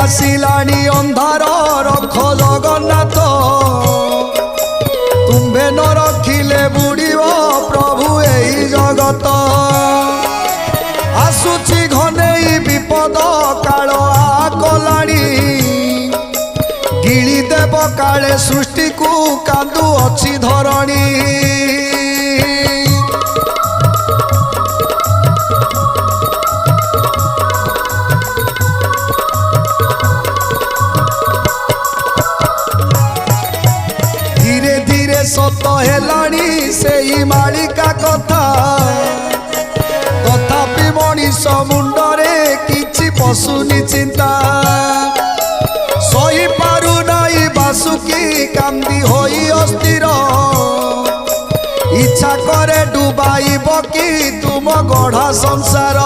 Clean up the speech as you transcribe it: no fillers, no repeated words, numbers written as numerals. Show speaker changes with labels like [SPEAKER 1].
[SPEAKER 1] आसिलानी अंधार रख जगन्नाथ तुम्भे न रखिले बुड़ीब प्रभु एई जगत आसुची घनेई विपद काल आकलाणी गिली देव काले सृष्टि को कांदु अच्छी धरणी सत हेलानी से मालिका कथा तथापि मनीष मुंडरे किछि पशुनी चिंता सही पारु नाई बासुकी कांदी होई अस्थिर इच्छा करे डुबाइब कि तुम गढ़ा संसार।